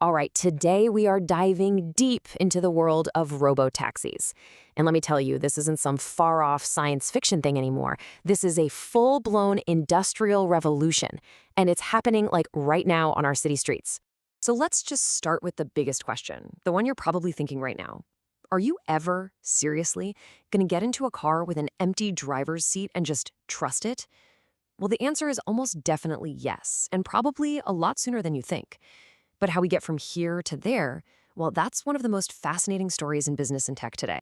All right, today we are diving deep into the world of robotaxis. And let me tell you, this isn't some far-off science fiction thing anymore. This is a full-blown industrial revolution, and it's happening like right now on our city streets. So let's just start with the biggest question, the one you're probably thinking right now. Are you ever, seriously, going to get into a car with an empty driver's seat and just trust it? Well, the answer is almost definitely yes, and probably a lot sooner than you think. But how we get from here to there, well, that's one of the most fascinating stories in business and tech today.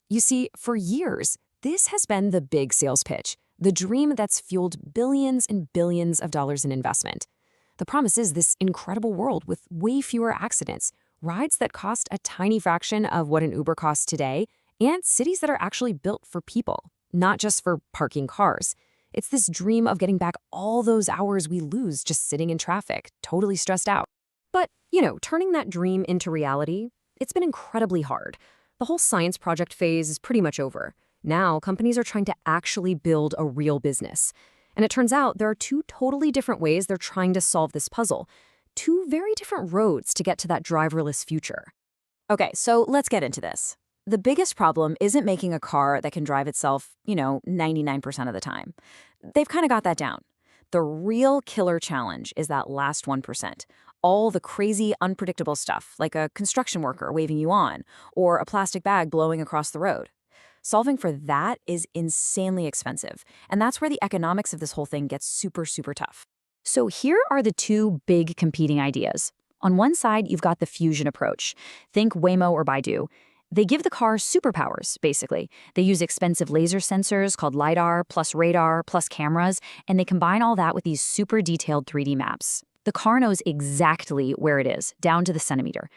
You see, for years, this has been the big sales pitch, the dream that's fueled billions and billions of dollars in investment. The promise is this incredible world with way fewer accidents, rides that cost a tiny fraction of what an Uber costs today, and cities that are actually built for people, not just for parking cars. It's this dream of getting back all those hours we lose just sitting in traffic, totally stressed out. But, turning that dream into reality, it's been incredibly hard. The whole science project phase is pretty much over. Now, companies are trying to actually build a real business. And it turns out there are two totally different ways they're trying to solve this puzzle. Two very different roads to get to that driverless future. Okay, so let's get into this. The biggest problem isn't making a car that can drive itself, 99% of the time. They've kind of got that down. The real killer challenge is that last 1%. All the crazy, unpredictable stuff, like a construction worker waving you on, or a plastic bag blowing across the road. Solving for that is insanely expensive, and that's where the economics of this whole thing gets super, super tough. So here are the two big competing ideas. On one side, you've got the fusion approach. Think Waymo or Baidu. They give the car superpowers, basically. They use expensive laser sensors called Lidar, plus radar, plus cameras, and they combine all that with these super detailed 3D maps. The car knows exactly where it is, down to the centimeter.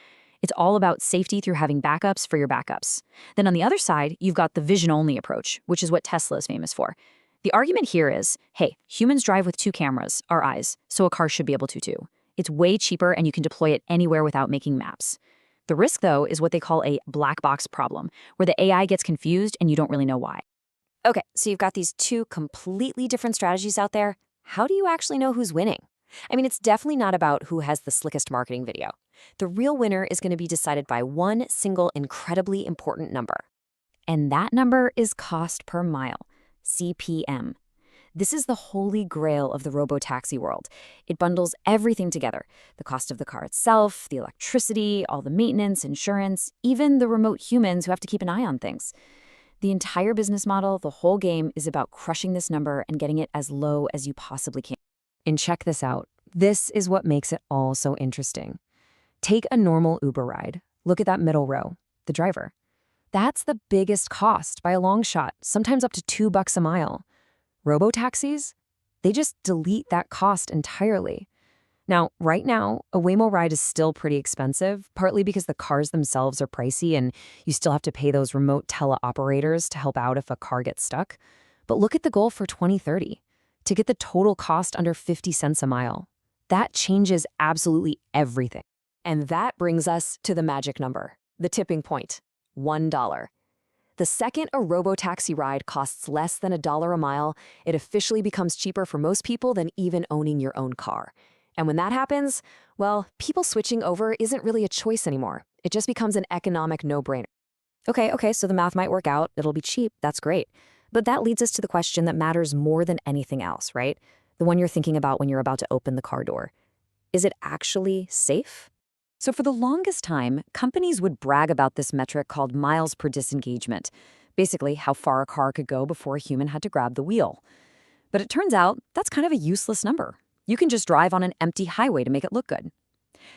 It's all about safety through having backups for your backups. Then on the other side, you've got the vision-only approach, which is what Tesla is famous for. The argument here is, hey, humans drive with two cameras, our eyes, so a car should be able to too. It's way cheaper and you can deploy it anywhere without making maps. The risk, though, is what they call a black box problem, where the AI gets confused and you don't really know why. Okay, so you've got these two completely different strategies out there. How do you actually know who's winning? I mean, it's definitely not about who has the slickest marketing video. The real winner is going to be decided by one single incredibly important number. And that number is cost per mile, CPM. This is the holy grail of the robotaxi world. It bundles everything together: the cost of the car itself, the electricity, all the maintenance, insurance, even the remote humans who have to keep an eye on things. The entire business model, the whole game, is about crushing this number and getting it as low as you possibly can. And check this out. This is what makes it all so interesting. Take a normal Uber ride. Look at that middle row, the driver. That's the biggest cost by a long shot, sometimes up to $2 a mile. Robotaxis? They just delete that cost entirely. Now, right now, a Waymo ride is still pretty expensive, partly because the cars themselves are pricey and you still have to pay those remote teleoperators to help out if a car gets stuck. But look at the goal for 2030. To get the total cost under 50 cents a mile. That changes absolutely everything. And that brings us to the magic number, the tipping point, $1. The second a robotaxi ride costs less than $1 a mile, it officially becomes cheaper for most people than even owning your own car. And when that happens, well, people switching over isn't really a choice anymore. It just becomes an economic no-brainer. Okay, so the math might work out, it'll be cheap, that's great. But that leads us to the question that matters more than anything else, right? The one you're thinking about when you're about to open the car door. Is it actually safe? So for the longest time, companies would brag about this metric called miles per disengagement, basically how far a car could go before a human had to grab the wheel. But it turns out that's kind of a useless number. You can just drive on an empty highway to make it look good.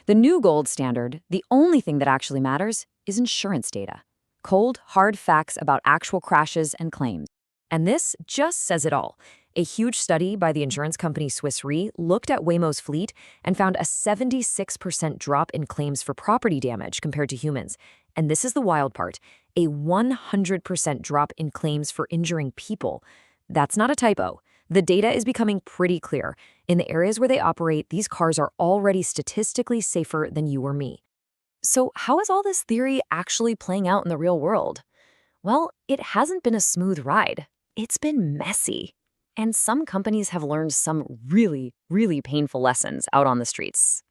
The new gold standard, the only thing that actually matters, is insurance data. Cold, hard facts about actual crashes and claims. And this just says it all. A huge study by the insurance company Swiss Re looked at Waymo's fleet and found a 76% drop in claims for property damage compared to humans. And this is the wild part, a 100% drop in claims for injuring people. That's not a typo. The data is becoming pretty clear. In the areas where they operate, these cars are already statistically safer than you or me. So how is all this theory actually playing out in the real world? Well, it hasn't been a smooth ride. It's been messy. And some companies have learned some really, really painful lessons out on the streets.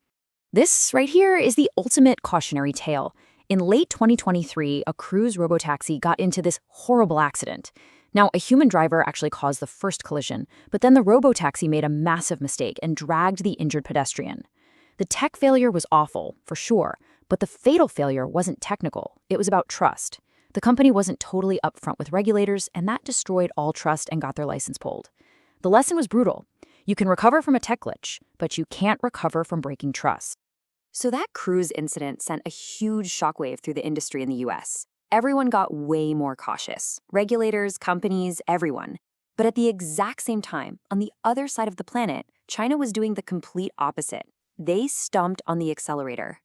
This right here is the ultimate cautionary tale. In late 2023, a cruise robotaxi got into this horrible accident. Now, a human driver actually caused the first collision, but then the robotaxi made a massive mistake and dragged the injured pedestrian. The tech failure was awful, for sure, but the fatal failure wasn't technical. It was about trust. The company wasn't totally upfront with regulators, and that destroyed all trust and got their license pulled. The lesson was brutal. You can recover from a tech glitch, but you can't recover from breaking trust. So that cruise incident sent a huge shockwave through the industry in the US. Everyone got way more cautious. Regulators, companies, everyone. But at the exact same time, on the other side of the planet, China was doing the complete opposite. They stumped on the accelerator.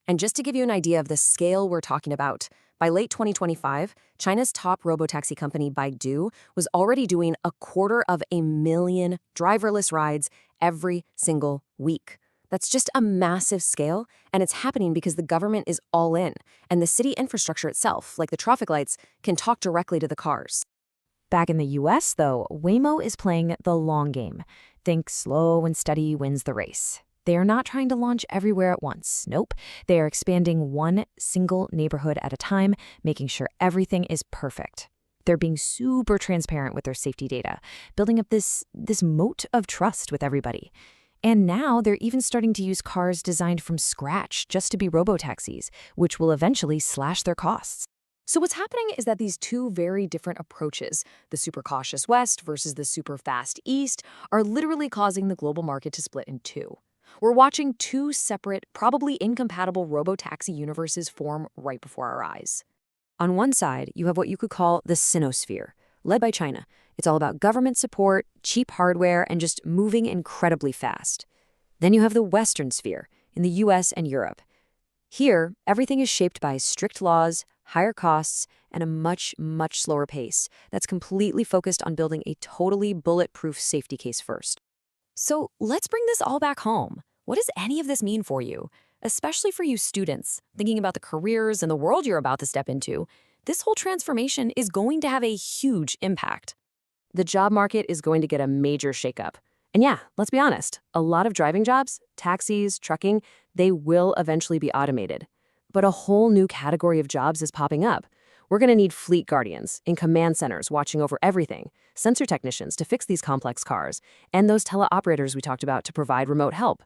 And just to give you an idea of the scale we're talking about, by late 2025, China's top robotaxi company, Baidu, was already doing 250,000 driverless rides every single week. That's just a massive scale, and it's happening because the government is all in, and the city infrastructure itself, like the traffic lights, can talk directly to the cars. Back in the US, though, Waymo is playing the long game. Think slow and steady wins the race. They are not trying to launch everywhere at once. Nope. They are expanding one single neighborhood at a time, making sure everything is perfect. They're being super transparent with their safety data, building up this moat of trust with everybody. And now they're even starting to use cars designed from scratch just to be robotaxis, which will eventually slash their costs. So what's happening is that these two very different approaches, the super cautious West versus the super fast East, are literally causing the global market to split in two. We're watching two separate, probably incompatible robotaxi universes form right before our eyes. On one side, you have what you could call the Sinosphere, led by China. It's all about government support, cheap hardware, and just moving incredibly fast. Then you have the Western sphere, in the US and Europe. Here, everything is shaped by strict laws, higher costs, and a much, much slower pace that's completely focused on building a totally bulletproof safety case first. So let's bring this all back home. What does any of this mean for you? Especially for you students, thinking about the careers and the world you're about to step into, this whole transformation is going to have a huge impact. The job market is going to get a major shakeup. And yeah, let's be honest, a lot of driving jobs, taxis, trucking, they will eventually be automated. But a whole new category of jobs is popping up. We're going to need fleet guardians in command centers watching over everything, sensor technicians to fix these complex cars, and those teleoperators we talked about to provide remote help.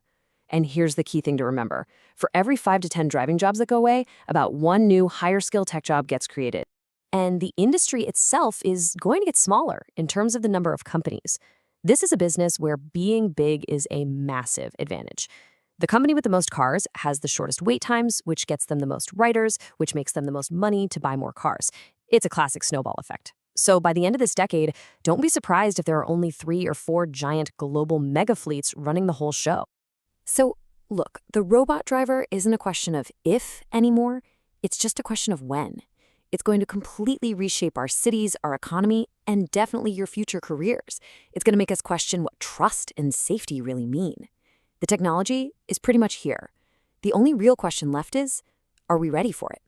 And here's the key thing to remember. For every 5 to 10 driving jobs that go away, about one new higher skill tech job gets created. And the industry itself is going to get smaller in terms of the number of companies. This is a business where being big is a massive advantage. The company with the most cars has the shortest wait times, which gets them the most riders, which makes them the most money to buy more cars. It's a classic snowball effect. So by the end of this decade, don't be surprised if there are only 3 or 4 giant global mega fleets running the whole show. So look, the robot driver isn't a question of if anymore, it's just a question of when. It's going to completely reshape our cities, our economy, and definitely your future careers. It's going to make us question what trust and safety really mean. The technology is pretty much here. The only real question left is, are we ready for it?